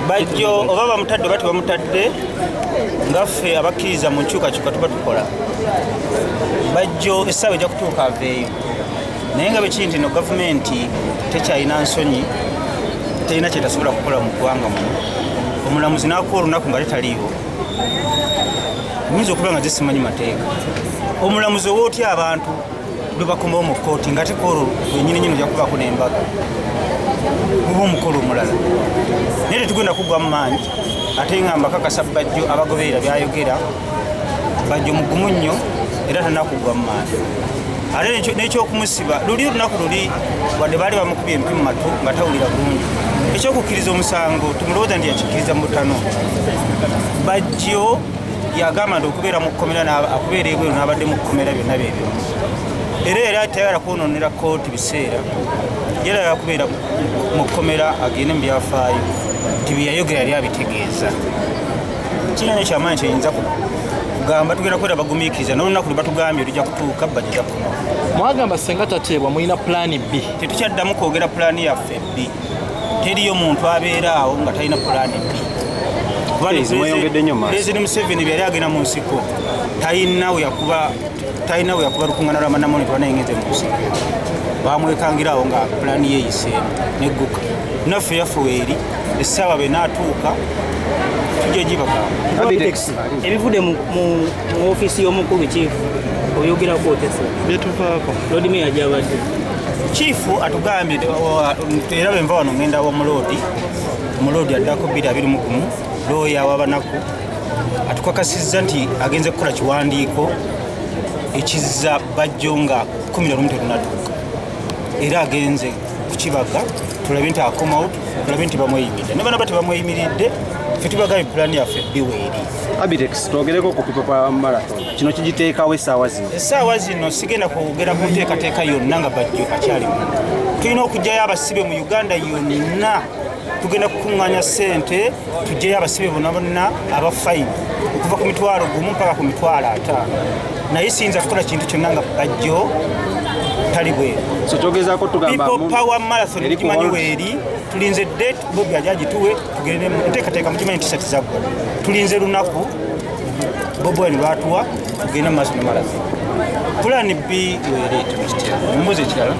bajjo oba bamutadde oba tebamutadde ngaffe abakkiriza mu nkyukakyuka tuba tukola bajjo essaawa ejja kutuuka aveeyo naye nga bwekiri nti no gavumenti tekyalina nsonyi terina kyetasobola kukola mu ggwanga muno omulamuzi n'akuwa olunaku nga letaliiwo nyinza okuba nga zisimanyi mateeka omulamuzi oba otya abantu lwe bakomawo mu kkooti nga tekolo wenyininyini ojja kubaako n'embaga muba omukolo omulala naye tetugenda kuggwa mu maanyi ate nga mbakakasa bajjo abagoberera byayogera bajjo mugumu nnyo era tanakugwa mu maanyi ate n'ekyokumusiba luli olunaku luli wadde baali bamukubye empi mu matu nga tawulira bulungi ekyokukkiriza omusango tumulowooza nti yakikkiriza mu butano bajjo yagamba nti okubeera mu kkomera akubeera ebweru n'abadde mu kkomera byonna byebyo era era tayagala kwonoonera kooti biseera era yakubeera mu kkomera agende mu byafaayo nti byeyayogera yali abitegeeza kirina nekyamaanyi kyeyinza kugamba tugenda kwera bagumiikiriza n'olunaku lwe batugambye olujja kutuuka bajja kuno mwagamba senga tateebwa mulina pulaani B tetukyaddamu kwogera pulaani yaffe B teriyo muntu abeera awo nga talina pulaani B President Museveni byali agenda mu nsiko talina we yakuba lukuŋŋaana lwa mannamoni twanayengeze mu nsiko bamwekangira awo nga pulaani yeeyiseemu negguka naffe yaffe weeri essaawa be naatuuka tujja gibagamba ebivudde mu ofiisi y'omukulu kiifu oyogerako otesa byetuvaako loodi meya gyabadde kiifu atugambye era bwe nva wano ngenda omuloodi addako 221 looya w'abanaku atukakasizza nti agenze kukola kiwandiiko ekizza bajjo nga 11 terunnatuuka era agenze kukibaga tulabe nti akomawo tulabe nti bamweyimiridde ne bana bati bamweyimiridde ffe tubagambye pulaani yaffe biweeri Abitex twogereko ku Pipa Marathon kino kigiteekawo essaawa zino sigenda kwogera ku nteekateeka yonna nga bajjo akyalimu tulina okugyayo abasibe mu Uganda yonna tugenda kukuŋŋaanya ssente tuggyeyo abasibe bonna aba fayini okuva ku 1,000 mpaka ku 5,000 naye siyinza kukola kintu kyonna nga bajjo tali bweru kyogezaako tugamba People Power Marathon gimanyi weeri tulinze date Bobi ajagituwe tugende nteekateeka mukimanyi t-shirt zaggwa tulinze lunaku Bobi Wine lwatuwa tugende mu maaso ne marathon pulaani B weeri mumbuzi ekirala